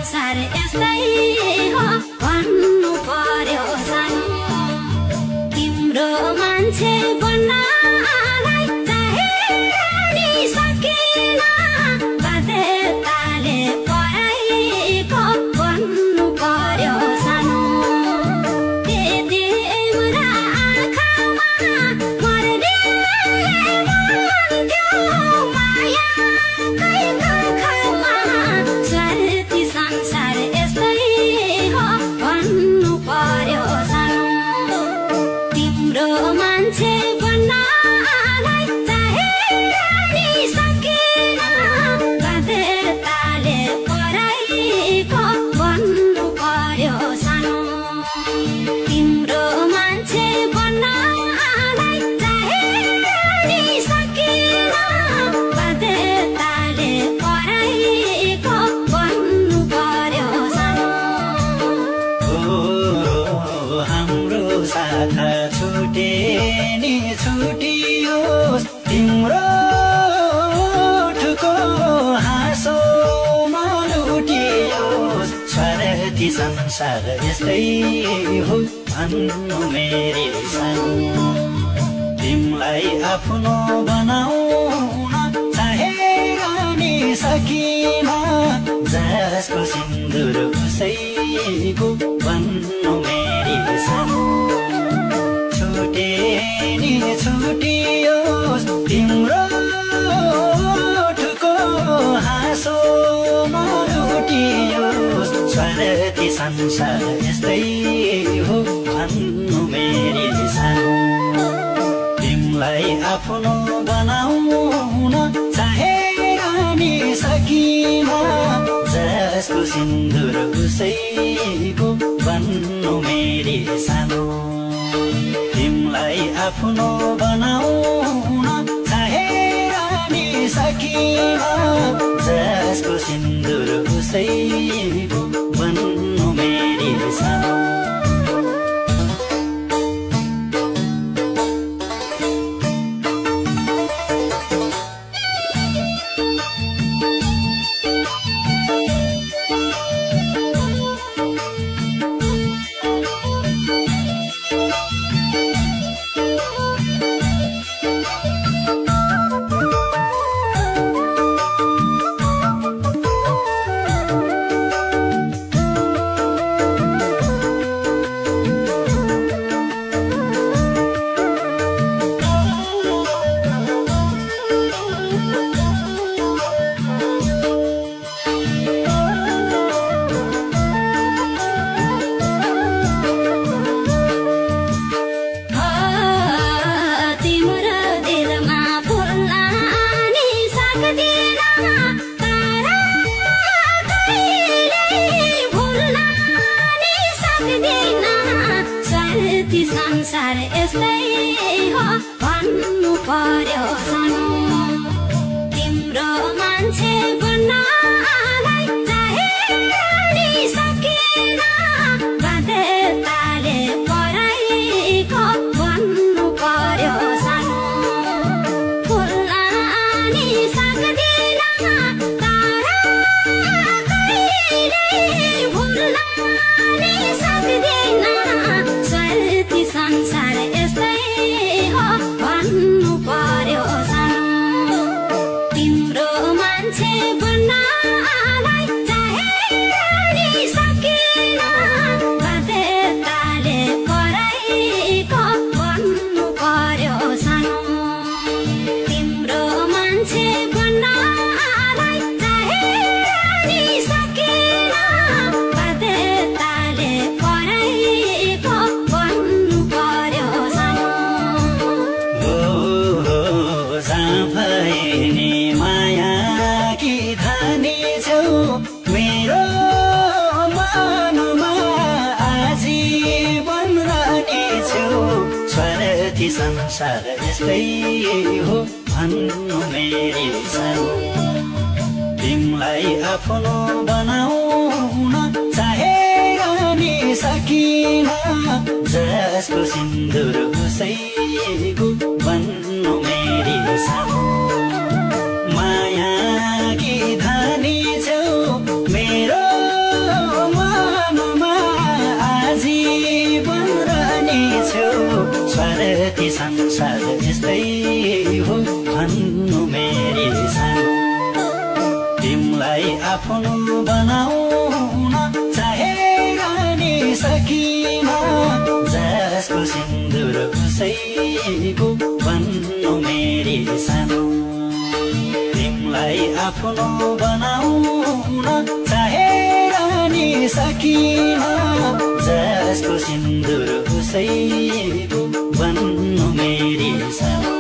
संसार यस्तै हो भन्नु पर्यो सानो तिम्रो मान्छे बन्नलाई चाहे सकिन बाध्यताले पराइको भन्नु पर्यो सानो तिम्रा आँखामा मर्ने भन्थ्यो माया संसार यस्तै हो भन्नु पर्यो सानो तिम्रो मान्छे बन्नलाई चाहे सकिन बाध्यताले पराइको भन्नु पर्यो सानो तिम्रो मान्छे बन्नलाई चाहे सकिन बाध्यताले पराइको भन्नु पर्यो सानो हाम्रो साथ छुटे नि छुटियोस् तिम्रो ठुको हाँसो नलुटियोस् स्वार्थी संसार यस्तै हो भन्नु मेरी सानो तिमीलाई आफ्नो बनाउन चाहेर नि सकिन जसको सिन्दुर उसैको भन्नु मेरी सानो छुटे नि छुटियोस् तिम्रो ठुको हाँसो नलुटियोस् स्वार्थी संसार यस्तै हो भन्नु मेरी सानो तिमीलाई आफ्नो बनाउन चाहेर नि सकिन जसको सिन्दुर उसैको भन्नु मेरी सानो तिमीलाई आफ्नो बनाउन चाहेर नि सकिन जसको सिन्दुर उसैको भन्नु मेरी सानो संसार यस्तै हो भन्नु पर्यो सानो तिम्रो मान्छे बन्नलाई चाहे सकिन बाध्यताले पराइको भन्नु पर्यो सानो फुल्न सक्दिन तर कहिले भुल्न सक्दिन संसार यस्तै हो भन्नु पर्यो सानो तिम्रो मान्छे बन्नलाई चाहे सकिन बाध्यताले पराइको भन्नु पर्यो सानो तिम्रो मान्छे बन्नलाई चाहे सकिन बाध्यताले पराइको भन्नु पर्यो सानो भएनी माया कि धानी छौ मेरो मनमा आजीवन रहने छौ स्वार्थी संसार यस्तै हो भन्नु मेरी सानो तिमीलाई आफ्नो बनाउन चाहेर नि सकिन जसको सिन्दुर उसैको भन्नु मेरी सानो माया कि धानी छौ मेरो तिमलाई आफ्नो बनाउन चाहेर नि सकिन जसको सिन्दुर उसैको बन्नु मेरी सानो तिमलाई आफ्नो बनाउन चाहेर नि सकिन जसको सिन्दुर उसैको बन्नु मेरी सानो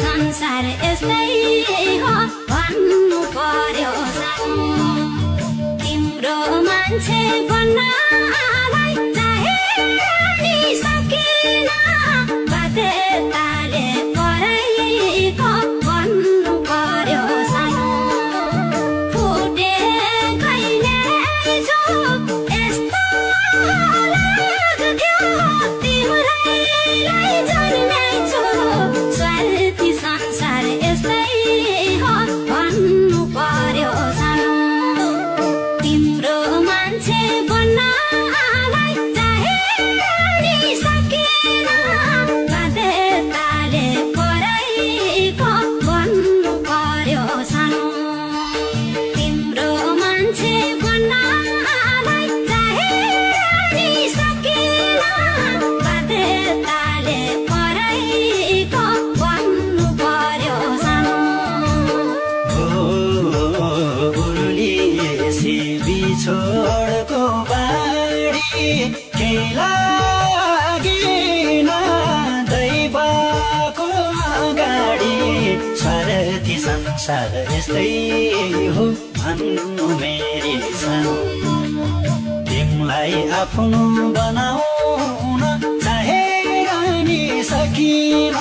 संसार यस्तै हो भन्नु पर्यो सानो तिम्रो मान्छे बन्नलाई चाहेर नि सकिन बाध्यताले पराइको भन्नु पर्यो सानो फुटेकै ल्याइछु यस्तो लाग्थ्यो तिम्रैलाई जन्मेछु स्वार्थी संसार यस्तै हो भन्नु पर्यो सानो तिम्रो मान्छे बन्नलाई चाहेर नि सकिन बाध्यताले पराइको भन्नु पर्यो सानो तिम्रो मान्छे बन्नलाई चाहेर नि सकिन बाध्यताले पराइको भन्नु पर्यो सानो उर्लिएसी बिछोडको बाढी केही लागेन दैवको अगाडि स्वार्थी संसार यस्तै हो भन्नु मेरी सानो तिमलाई आफ्नो बनाउन चाहेर नि सकिन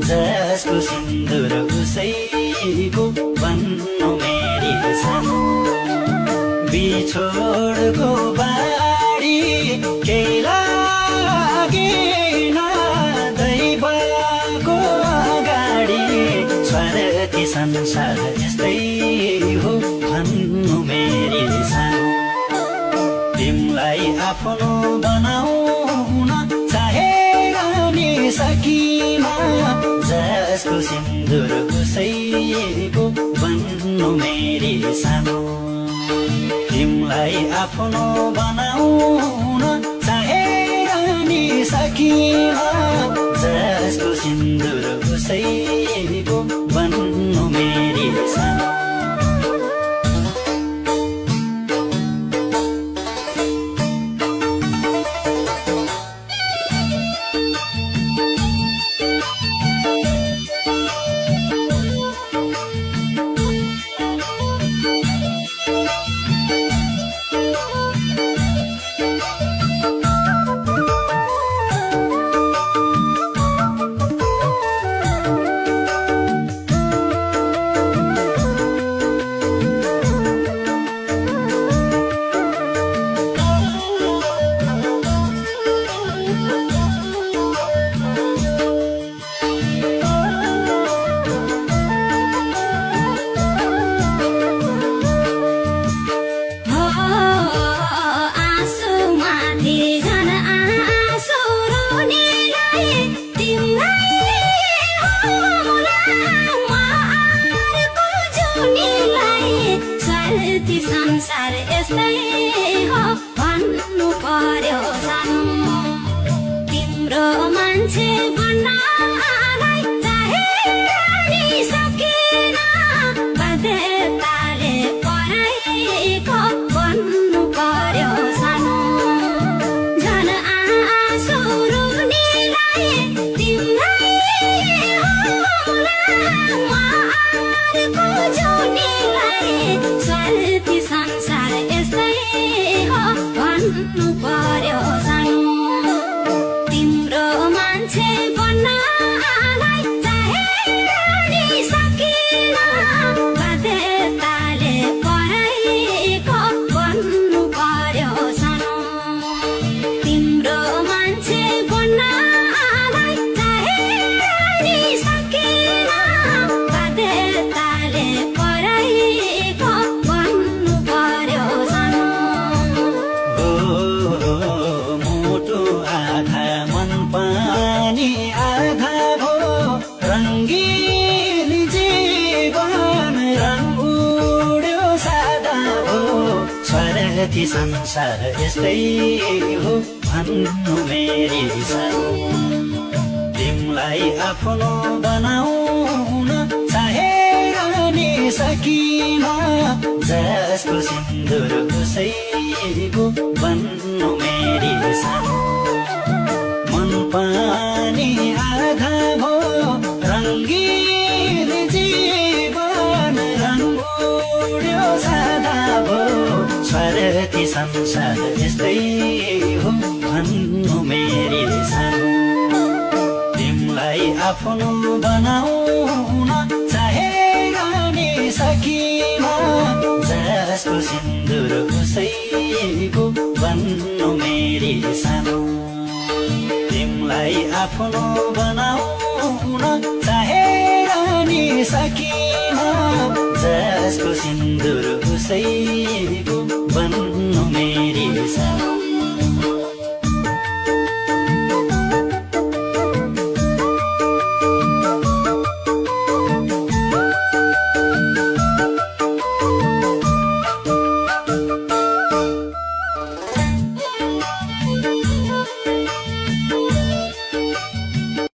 जसको सिन्दुर उसैको बन्नु मेरी सानो बिछोडको बाढी केही लागेन दैवको अगाडि स्वार्थी संसार यस्तै हो भन्नु मेरी सानो तिमलाई आफ्नो बनाउन चाहेर नि सकिन जसको सिन्दुर उसैको बन्नु मेरी सानो तिमलाई आफ्नो बनाउन चाहेर नि सकिन जसको सिन्दुर उसैको बन्नु मेरी सानो संसार यस्तै हो भन्नु पर्यो सानो तिम्रो मान्छे बन्नलाई चाहेर नि सकिन बाध्य बाध्यताले पराईको बन्नु पर्यो सानो झन् आँसु रुनेलाई तिमीलाई होला अर्को जुनीलाई स्वार्थी संसार यस्तै हो भन्नु पर्यो सानो तिम्रो मान्छे बन्नलाई चाहेर नि सकिन बाध्यताले पराईको बन्नु पर्यो सानो तिम्रो मान्छे बन्नलाई चाहेर नि सकिन बाध्यताले पराईको बन्नु पर्यो सानो मुटु आधा मन पानी आधा भो रङ्गीन जीवन रङ उड्यो सादा भो स्वार्थी संसार यस्तै हो भन्नु मेरी सानो तिमीलाई आफ्नो बनाउन चाहेर नि सकिन जसको सिन्दुर उसैको बन्नु मेरी सानो मन पानी आधा भो रङ्गीन जीवन रङ उड्यो सादा भो स्वार्थी संसार यस्तै हो भन्नु मेरी सानो तिमीलाई आफ्नो बनाउन चाहेर नि सकिन जसको सिन्दुर उसैको बन्नु मेरी सानो तिमीलाई आफ्नो बनाउन चाहेर नि सकिन जसको सिन्दुर उसैको बन्नु मेरी सानो